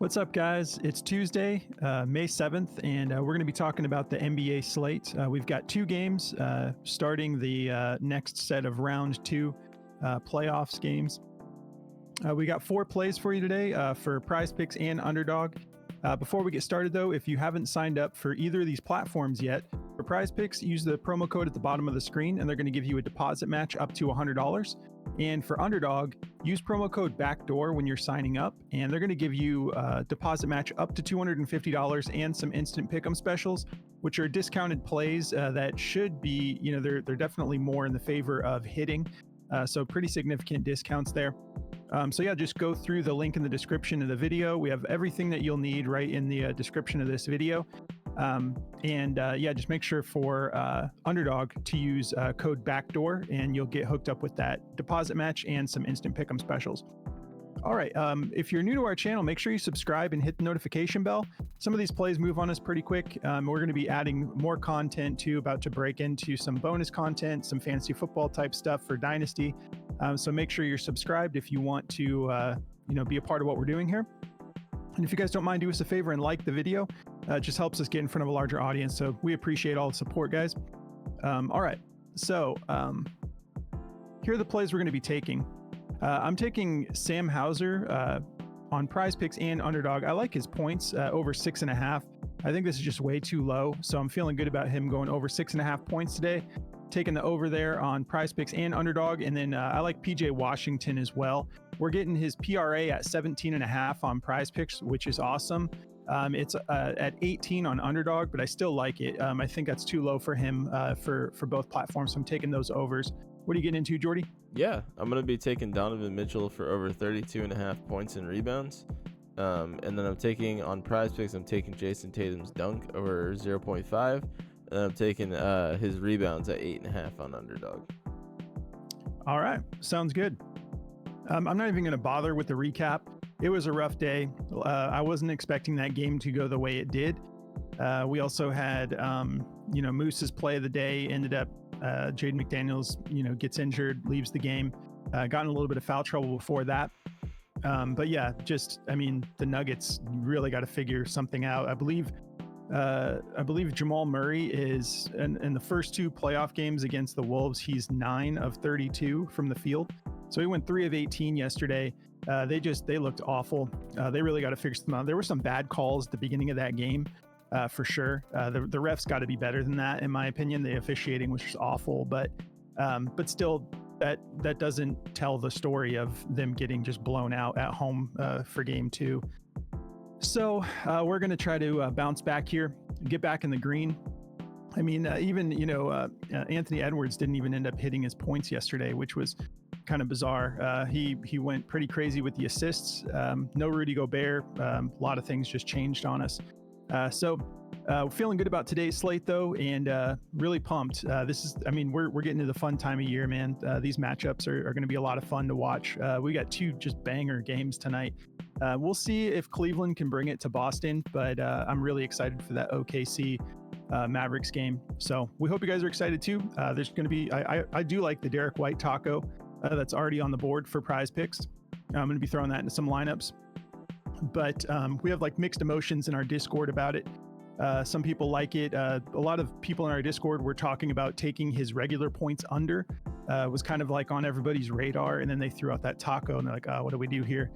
What's up, guys? It's Tuesday, May 7th, and we're going to be talking about the NBA slate. We've got two games starting the next set of round two playoffs games. We got four plays for you today for Prize Picks and Underdog. Before we get started, though, if you haven't signed up for either of these platforms yet, for Prize Picks, use the promo code at the bottom of the screen, and they're going to give you a deposit match up to $100. And for Underdog, use promo code BACKDOOR when you're signing up, and they're going to give you a deposit match up to $250 and some instant pick'em specials, which are discounted plays that should be, they're definitely more in the favor of hitting. So pretty significant discounts there. So yeah, just go through the link in the description of the video. We have everything that you'll need right in the description of this video. Just make sure for Underdog to use code BACKDOOR, and you'll get hooked up with that deposit match and some instant pick'em specials. All right, if you're new to our channel, make sure you subscribe and hit the notification bell. Some of these plays move on us pretty quick. We're going to be adding more content too, about to break into some bonus content, some fantasy football type stuff for Dynasty. So make sure you're subscribed if you want to be a part of what we're doing here. And if you guys don't mind, do us a favor and like the video. It just helps us get in front of a larger audience. So we appreciate all the support, guys. All right. So here are the plays we're going to be taking. I'm taking Sam Hauser on Prize Picks and Underdog. I like his points over 6.5. I think this is just way too low. So I'm feeling good about him going over 6.5 points today. Taking the over there on Prize Picks and Underdog. And then I like PJ Washington as well. We're getting his PRA at 17.5 on Prize Picks, which is awesome. It's at 18 on Underdog, but I still like it. I think that's too low for him for both platforms. So I'm taking those overs. What are you getting into, Jordy? Yeah, I'm going to be taking Donovan Mitchell for over 32.5 points and rebounds. And then I'm taking on Prize Picks, I'm taking Jason Tatum's dunk over 0.5. And I'm taking his rebounds at 8.5 on Underdog. All right, sounds good. I'm not even going to bother with the recap. It was a rough day. I wasn't expecting that game to go the way it did. We also had, Moose's play of the day ended up, Jaden McDaniels, gets injured, leaves the game, got in a little bit of foul trouble before that. But yeah, the Nuggets really got to figure something out. I believe Jamal Murray is in the first two playoff games against the Wolves. He's 9 of 32 from the field. So he went 3 of 18 yesterday. They looked awful. They really got to figure something out. There were some bad calls at the beginning of that game, for sure. The refs got to be better than that, in my opinion. The officiating was just awful, but still, that doesn't tell the story of them getting just blown out at home for game two. So we're going to try to bounce back here, get back in the green. I mean, Anthony Edwards didn't even end up hitting his points yesterday, which was kind of bizarre. He went pretty crazy with the assists. No Rudy Gobert. A lot of things just changed on us. So feeling good about today's slate, though, and really pumped. We're getting to the fun time of year, man. These matchups are going to be a lot of fun to watch. We got two just banger games tonight. We'll see if Cleveland can bring it to Boston, but I'm really excited for that OKC Mavericks game. So we hope you guys are excited too. There's going to be, I do like the Derek White taco that's already on the board for Prize Picks. I'm going to be throwing that into some lineups, but we have like mixed emotions in our Discord about it. Some people like it. A lot of people in our Discord were talking about taking his regular points under. Was kind of like on everybody's radar, and then they threw out that taco and they're like, what do we do here?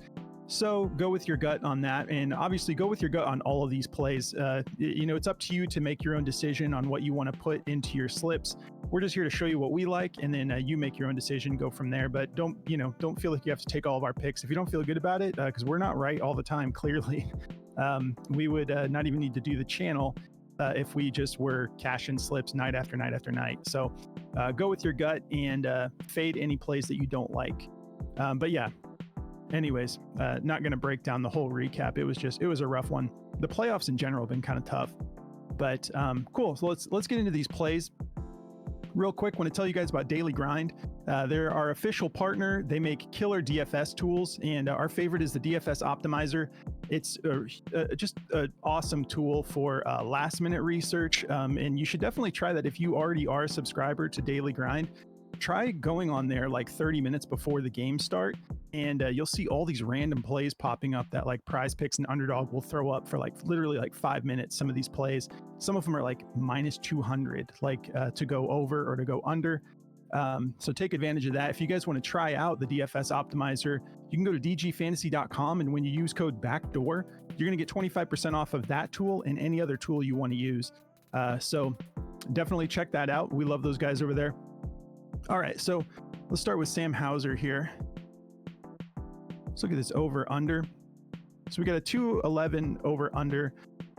So go with your gut on that, and obviously go with your gut on all of these plays. It's up to you to make your own decision on what you want to put into your slips. We're just here to show you what we like, and then you make your own decision, go from there. But don't feel like you have to take all of our picks if you don't feel good about it, because we're not right all the time, clearly. We would not even need to do the channel if we just were cashing slips night after night after night. So go with your gut and fade any plays that you don't like. But yeah. Anyways, not going to break down the whole recap. It was a rough one. The playoffs in general have been kind of tough, but cool. So let's get into these plays real quick. Want to tell you guys about Daily Grind. They're our official partner. They make killer DFS tools, and our favorite is the DFS Optimizer. It's just an awesome tool for last minute research, and you should definitely try that if you already are a subscriber to Daily Grind. try going on there like 30 minutes before the game start, and you'll see all these random plays popping up that like Prize Picks and Underdog will throw up for like literally like 5 minutes. Some of these plays, some of them are like minus 200, like to go over or to go under. So take advantage of that. If you guys want to try out the DFS optimizer, you can go to dgfantasy.com, and when you use code BACKDOOR, you're going to get 25% off of that tool and any other tool you want to use. So definitely check that out. We love those guys over there. All right, so let's start with Sam Hauser here. Let's look at this over under. So we got a 211 over under.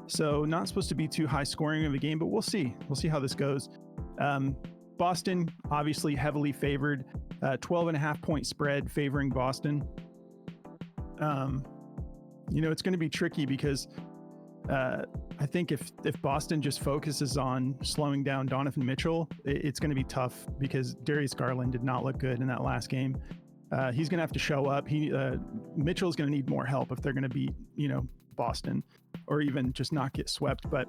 So not supposed to be too high scoring of a game, but we'll see. We'll see how this goes. Boston, obviously heavily favored, 12.5 point spread favoring Boston. It's going to be tricky because I think if Boston just focuses on slowing down Donovan Mitchell, it's going to be tough because Darius Garland did not look good in that last game. He's going to have to show up. Mitchell's going to need more help if they're going to beat, Boston, or even just not get swept. But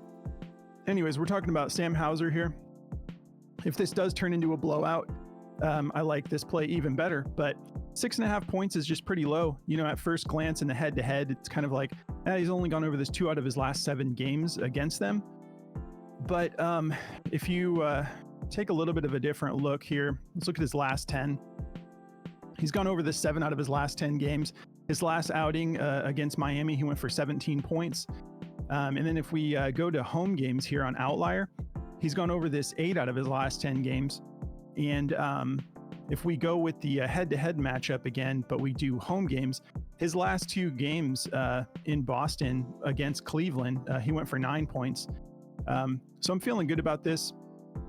anyways, we're talking about Sam Hauser here. If this does turn into a blowout, I like this play even better, but 6.5 points is just pretty low. At first glance in the head-to-head, it's kind of like, he's only gone over this 2 out of his last 7 games against them. But if you take a little bit of a different look here, let's look at his last 10. He's gone over this 7 out of his last 10 games. His last outing against Miami, he went for 17 points. And then if we go to home games here on Outlier, he's gone over this 8 out of his last 10 games. And if we go with the head-to-head matchup again, but we do home games, his last 2 games in Boston against Cleveland, he went for 9 points. So I'm feeling good about this.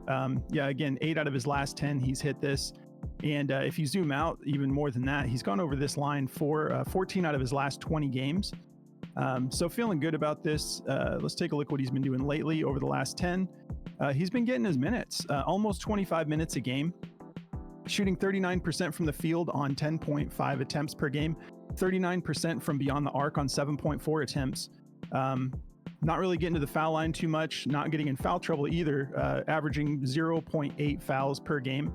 Again, 8 out of his last 10, he's hit this. And if you zoom out even more than that, he's gone over this line for 14 out of his last 20 games. So feeling good about this. Let's take a look what he's been doing lately over the last 10. He's been getting his minutes, almost 25 minutes a game, shooting 39% from the field on 10.5 attempts per game, 39% from beyond the arc on 7.4 attempts. Not really getting to the foul line too much, not getting in foul trouble either, averaging 0.8 fouls per game.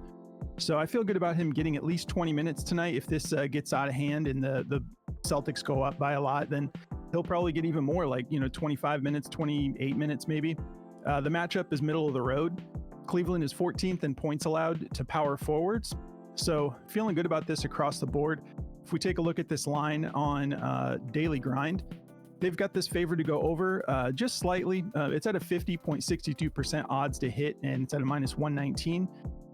So I feel good about him getting at least 20 minutes tonight. If this gets out of hand and the Celtics go up by a lot, then he'll probably get even more, like 25 minutes, 28 minutes maybe. The matchup is middle of the road. Cleveland is 14th in points allowed to power forwards. So feeling good about this across the board. If we take a look at this line on Daily Grind, they've got this favor to go over just slightly. It's at a 50.62% odds to hit, and it's at a minus 119.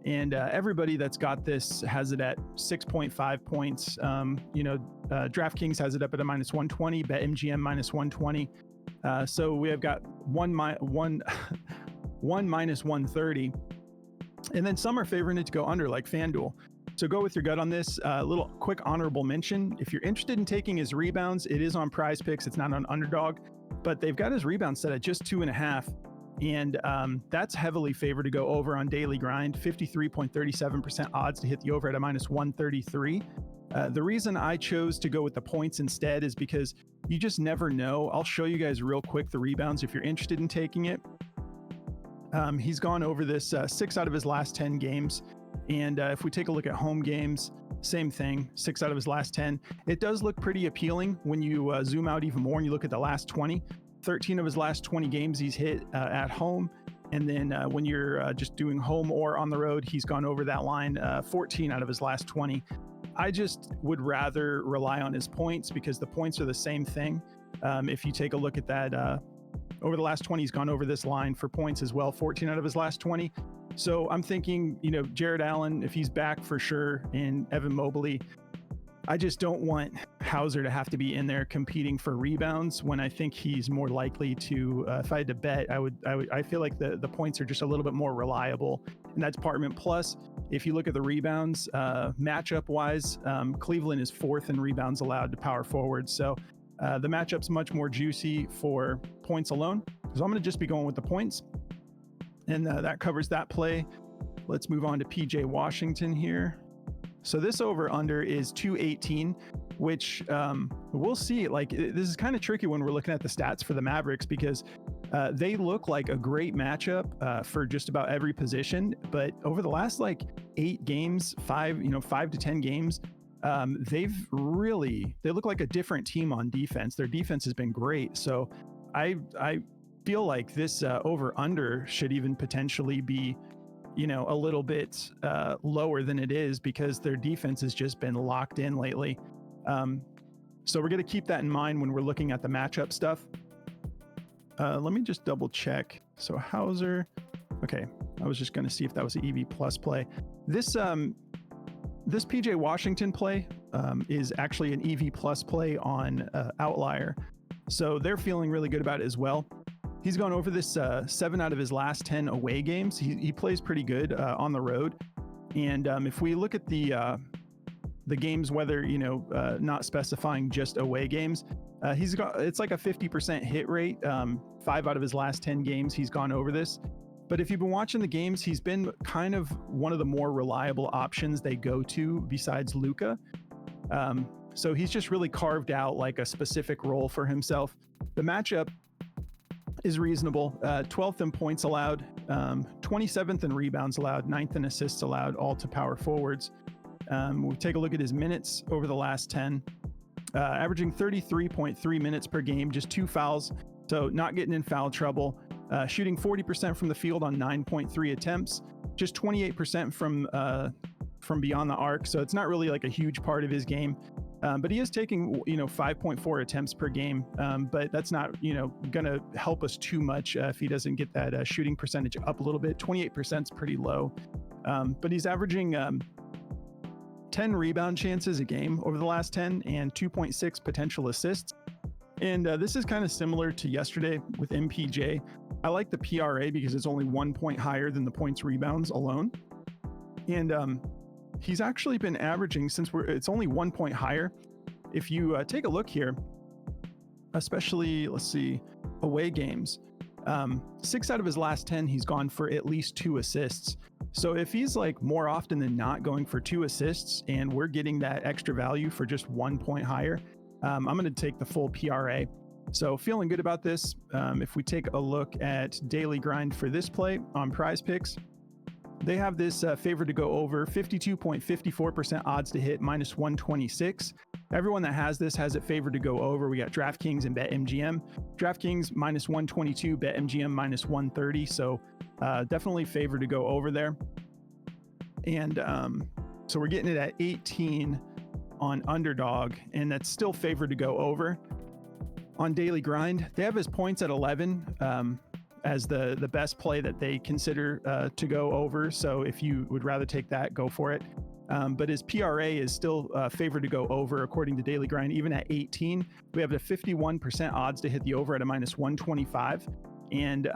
And everybody that's got this has it at 6.5 points. DraftKings has it up at a minus 120, BetMGM minus 120. So we have got one minus 130. And then some are favoring it to go under, like FanDuel. So go with your gut on this. Little quick honorable mention. If you're interested in taking his rebounds, it is on Prize Picks. It's not on Underdog, but they've got his rebounds set at just 2.5. And that's heavily favored to go over on Daily Grind, 53.37% odds to hit the over at a minus 133. The reason I chose to go with the points instead is because you just never know. I'll show you guys real quick the rebounds if you're interested in taking it. He's gone over this 6 out of his last 10 games. And if we take a look at home games, same thing, 6 out of his last 10. It does look pretty appealing when you zoom out even more and you look at the last 20. 13 of his last 20 games he's hit at home. And then when you're just doing home or on the road, he's gone over that line 14 out of his last 20. I just would rather rely on his points because the points are the same thing. If you take a look at that, over the last 20, he's gone over this line for points as well, 14 out of his last 20. So I'm thinking, Jared Allen, if he's back for sure, and Evan Mobley, I just don't want Hauser to have to be in there competing for rebounds when I think he's more likely to, if I had to bet, I feel like the points are just a little bit more reliable in that department. Plus, if you look at the rebounds, matchup wise, Cleveland is 4th in rebounds allowed to power forward. So the matchup's much more juicy for points alone. So I'm going to just be going with the points. And that covers that play. Let's move on to PJ Washington here. So this over under is 218, which we'll see. Like, this is kind of tricky when we're looking at the stats for the Mavericks because They look like a great matchup for just about every position, but over the last like 8 games, 5 to 10 games, they look like a different team on defense. Their defense has been great. So I feel like this over under should even potentially be, a little bit lower than it is, because their defense has just been locked in lately. So we're going to keep that in mind when we're looking at the matchup stuff. Let me just double check. So Hauser, okay. I was just going to see if that was an EV plus play. This PJ Washington play is actually an EV plus play on Outlier. So they're feeling really good about it as well. He's gone over this 7 out of his last 10 away games. He plays pretty good on the road. And if we look at the games, whether, not specifying just away games, it's like a 50% hit rate. 5 out of his last 10 games, he's gone over this. But if you've been watching the games, he's been kind of one of the more reliable options they go to besides Luka. So he's just really carved out like a specific role for himself. The matchup is reasonable. 12th in points allowed, 27th in rebounds allowed, 9th in assists allowed, all to power forwards. We'll take a look at his minutes over the last 10. Averaging 33.3 minutes per game, just 2 fouls, so not getting in foul trouble. Shooting 40% from the field on 9.3 attempts, just 28% from beyond the arc, so it's not really like a huge part of his game. But he is taking 5.4 attempts per game, but that's not gonna help us too much if he doesn't get that shooting percentage up a little bit. 28% is pretty low, but he's averaging 10 rebound chances a game over the last 10 and 2.6 potential assists. And this is kind of similar to yesterday with MPJ. I like the PRA because it's only 1 point higher than the points rebounds alone. And he's actually been averaging, since it's only 1 point higher. If you take a look here, especially, let's see, away games, 6 out of his last 10, he's gone for at least 2 assists. So if he's like more often than not going for 2 assists and we're getting that extra value for just 1 point higher, I'm going to take the full PRA. So feeling good about this. If we take a look at daily grind for this play on Prize Picks, they have this favored to go over, 52.54% odds to hit, minus 126. Everyone that has this has it favored to go over. We got DraftKings and BetMGM. DraftKings minus 122, BetMGM minus 130. So definitely favored to go over there. And so we're getting it at 18 on Underdog, and that's still favored to go over. On Daily Grind, they have his points at 11 as the best play that they consider to go over. So if you would rather take that, go for it. But his PRA is still favored to go over according to Daily Grind. Even at 18, we have a 51% odds to hit the over at a minus 125. And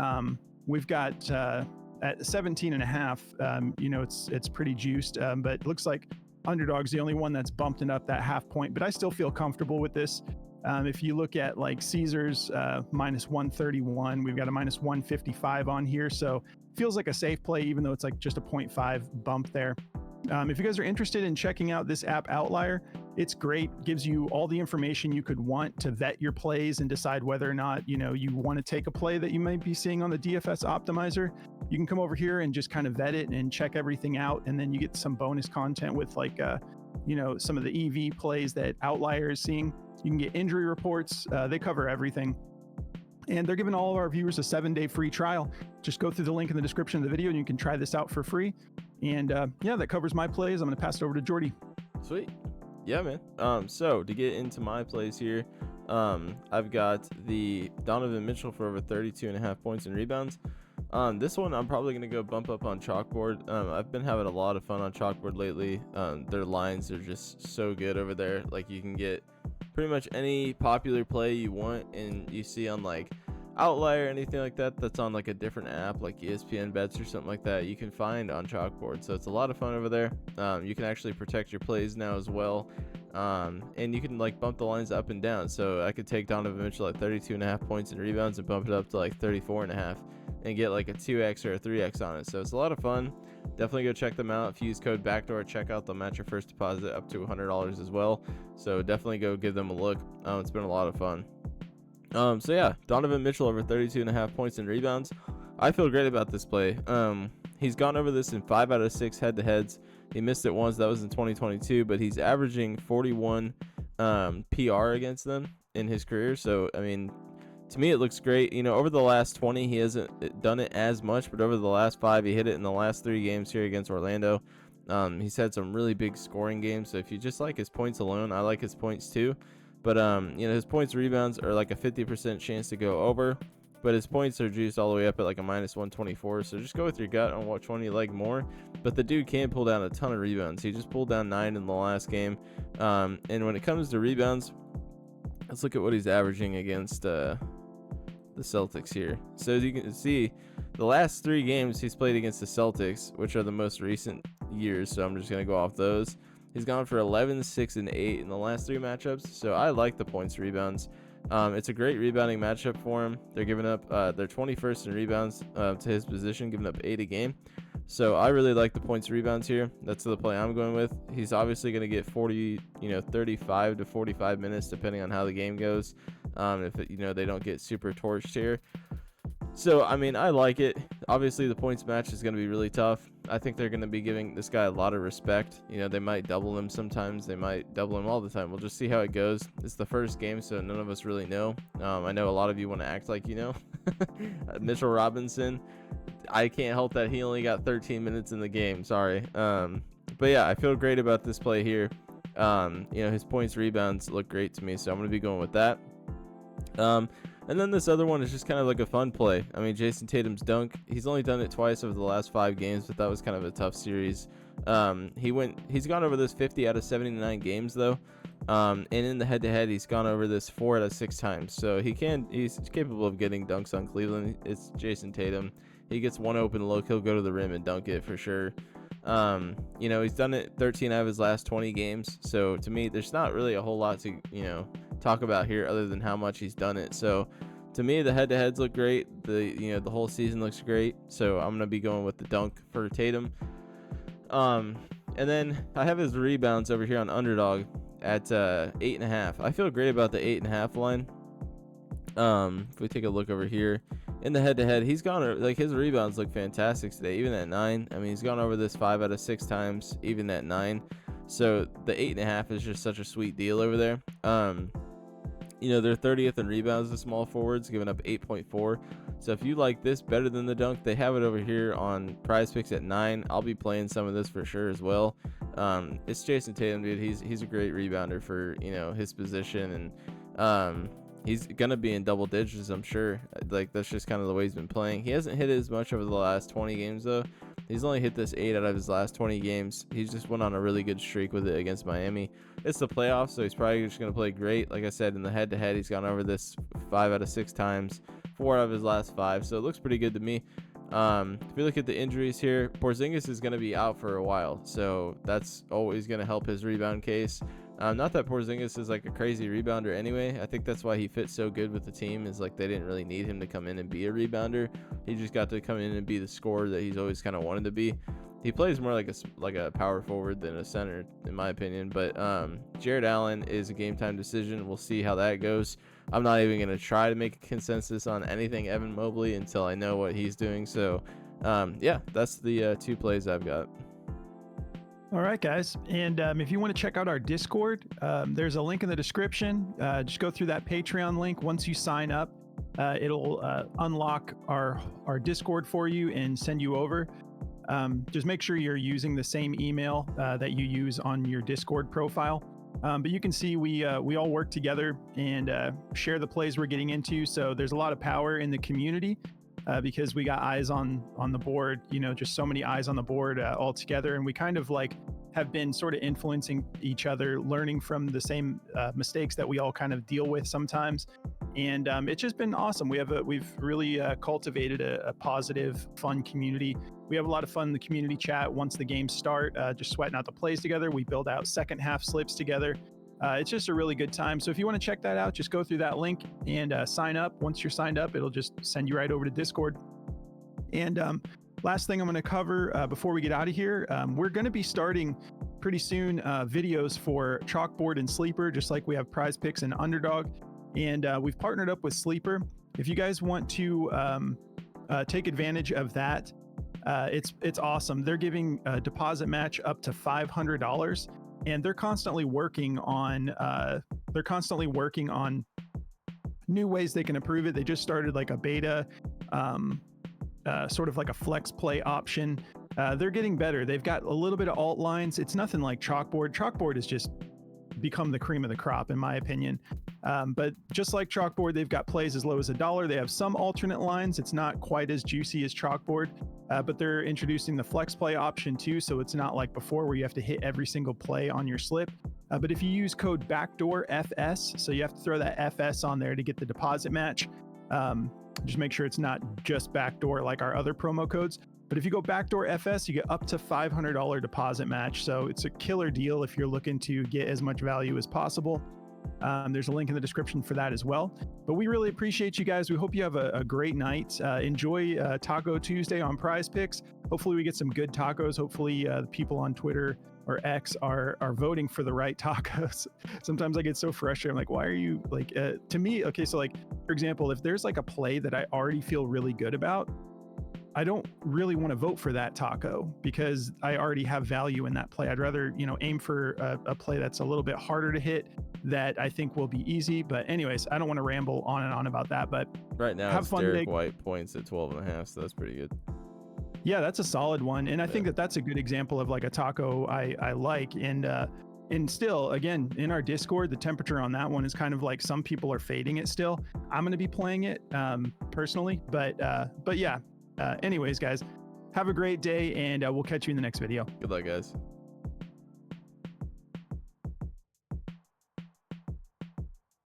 we've got at 17 and a half, it's pretty juiced, but it looks like Underdog's the only one that's bumped it up that half point, but I still feel comfortable with this. If you look at like Caesars minus 131, we've got a minus 155 on here. So feels like a safe play, even though it's like just a 0.5 bump there. If you guys are interested in checking out this app Outlier, it's great. Gives you all the information you could want to vet your plays and decide whether or not, you want to take a play that you might be seeing on the DFS optimizer. You can come over here and just kind of vet it and check everything out. And then you get some bonus content with like, some of the EV plays that Outlier is seeing. You can get injury reports. They cover everything. And they're giving all of our viewers a 7-day free trial. Just go through the link in the description of the video and you can try this out for free. And that covers my plays. I'm going to pass it over to Jordy. Sweet. Yeah, man. So to get into my plays here, I've got the Donovan Mitchell for over 32.5 points and rebounds. This one I'm probably going to go bump up on Chalkboard. I've been having a lot of fun on Chalkboard lately. Their lines are just so good over there. Like you can get pretty much any popular play you want, and you see on like Outlier, anything like that that's on like a different app like ESPN Bets or something like that, you can find on Chalkboard. So it's a lot of fun over there. You can actually protect your plays now as well, and you can like bump the lines up and down. So I could take Donovan Mitchell at 32.5 points and rebounds and bump it up to like 34.5 and get like a 2x or a 3x on it. So it's a lot of fun. Definitely go check them out. If you use code backdoor at checkout, they'll match your first deposit up to $100 as well. So definitely go give them a look. It's been a lot of fun. So yeah, Donovan Mitchell over 32.5 points and rebounds. I feel great about this play. He's gone over this in 5 out of 6 head-to-heads. He missed it once. That was in 2022, but he's averaging 41 PR against them in his career. So, I mean, to me, it looks great. You know, over the last 20, he hasn't done it as much, but over the last 5, he hit it in the last 3 games here against Orlando. He's had some really big scoring games. So if you just like his points alone, I like his points too. But, you know, his points rebounds are like a 50% chance to go over. But his points are juiced all the way up at like a minus 124. So just go with your gut on which one you like more. But the dude can pull down a ton of rebounds. He just pulled down 9 in the last game. And when it comes to rebounds, let's look at what he's averaging against the Celtics here. So as you can see, the last 3 games he's played against the Celtics, which are the most recent years. So I'm just going to go off those. He's gone for 11, 6, and 8 in the last 3 matchups. So I like the points rebounds. It's a great rebounding matchup for him. They're giving up, they're 21st in rebounds to his position, giving up 8 a game. So I really like the points rebounds here. That's the play I'm going with. He's obviously going to get 35 to 45 minutes depending on how the game goes. If they don't get super torched here. So, I mean, I like it. Obviously, the points match is going to be really tough. I think they're going to be giving this guy a lot of respect. You know, they might double him sometimes. They might double him all the time. We'll just see how it goes. It's the first game, so none of us really know. I know a lot of you want to act like you know. Mitchell Robinson, I can't help that he only got 13 minutes in the game. Sorry. But, yeah, I feel great about this play here. His points, rebounds look great to me, so I'm going to be going with that. And then this other one is just kind of like a fun play. I mean, Jason Tatum's dunk, he's only done it twice over the last 5 games, but that was kind of a tough series. He's gone over this 50 out of 79 games though. And in the head-to-head, he's gone over this 4 out of 6 times. So he's capable of getting dunks on Cleveland. It's Jason Tatum. He gets one open look, he'll go to the rim and dunk it for sure. He's done it 13 out of his last 20 games. So to me, there's not really a whole lot to, talk about here other than how much he's done it. So to me, the head-to-heads look great. The whole season looks great. So I'm gonna be going with the dunk for Tatum. And then I have his rebounds over here on Underdog at 8.5. I feel great about the 8.5 line. If we take a look over here in the head-to-head, he's gone like his rebounds look fantastic today, even at 9. I mean, he's gone over this 5 out of 6 times, even at 9. So the 8.5 is just such a sweet deal over there. They're 30th in rebounds, the small forwards, giving up 8.4. So if you like this better than the dunk, they have it over here on Prize Picks at 9. I'll be playing some of this for sure as well. It's Jason Tatum, dude. He's a great rebounder for his position, and he's gonna be in double digits, I'm sure. Like that's just kind of the way he's been playing. He hasn't hit it as much over the last 20 games though. He's only hit this 8 out of his last 20 games. He's just went on a really good streak with it against Miami. It's the playoffs, so he's probably just going to play great. Like I said, in the head-to-head, he's gone over this 5 out of 6 times, 4 out of his last 5. So it looks pretty good to me. If you look at the injuries here, Porzingis is going to be out for a while. So that's always going to help his rebound case. Not that Porzingis is like a crazy rebounder anyway. I think that's why he fits so good with the team, is like they didn't really need him to come in and be a rebounder. He just got to come in and be the scorer that he's always kind of wanted to be. He plays more like a power forward than a center, in my opinion. But Jared Allen is a game time decision. We'll see how that goes. I'm not even going to try to make a consensus on anything Evan Mobley until I know what he's doing. So, that's the 2 plays I've got. All right, guys. And if you want to check out our Discord, there's a link in the description. Just go through that Patreon link. Once you sign up, it'll unlock our Discord for you and send you over. Just make sure you're using the same email that you use on your Discord profile. But you can see we all work together and share the plays we're getting into. So there's a lot of power in the community. Because we got eyes on the board, just so many eyes on the board all together. And we kind of like have been sort of influencing each other, learning from the same mistakes that we all kind of deal with sometimes. And it's just been awesome. We've really cultivated a positive, fun community. We have a lot of fun in the community chat once the games start, just sweating out the plays together. We build out second half slips together. It's just a really good time. So if you want to check that out, just go through that link and sign up. Once you're signed up, it'll just send you right over to Discord. And last thing I'm going to cover before we get out of here, we're going to be starting pretty soon videos for Chalkboard and Sleeper, just like we have Prize Picks and Underdog. and we've partnered up with Sleeper. If you guys want to take advantage of that, it's awesome. They're giving a deposit match up to $500, and they're constantly working on new ways they can improve it. They just started like a beta, sort of like a flex play option. They're getting better. They've got a little bit of alt lines. It's nothing like Chalkboard. Chalkboard has just become the cream of the crop, in my opinion. But just like Chalkboard, they've got plays as low as $1. They have some alternate lines. It's not quite as juicy as Chalkboard, but they're introducing the flex play option too. So it's not like before where you have to hit every single play on your slip. But if you use code BACKDOORFS, so you have to throw that FS on there to get the deposit match. Just make sure it's not just backdoor like our other promo codes. But if you go backdoor FS, you get up to $500 deposit match. So it's a killer deal if you're looking to get as much value as possible. There's a link in the description for that as well. But we really appreciate you guys. We hope you have a great night. Enjoy Taco Tuesday on Prize Picks. Hopefully we get some good tacos. Hopefully the people on Twitter or X are voting for the right tacos. Sometimes I get so frustrated. I'm like, why are you like, to me, okay, so like, for example, if there's like a play that I already feel really good about, I don't really want to vote for that taco because I already have value in that play. I'd rather, aim for a play that's a little bit harder to hit that I think will be easy. But anyways, I don't want to ramble on and on about that, but right now have it's fun Derek today. White points at 12.5, so that's pretty good. Yeah, that's a solid one. And I think that's a good example of like a taco I like. And still, again, in our Discord, the temperature on that one is kind of like some people are fading it still. I'm going to be playing it personally, but yeah. Anyways, guys, have a great day, and we'll catch you in the next video. Good luck, guys.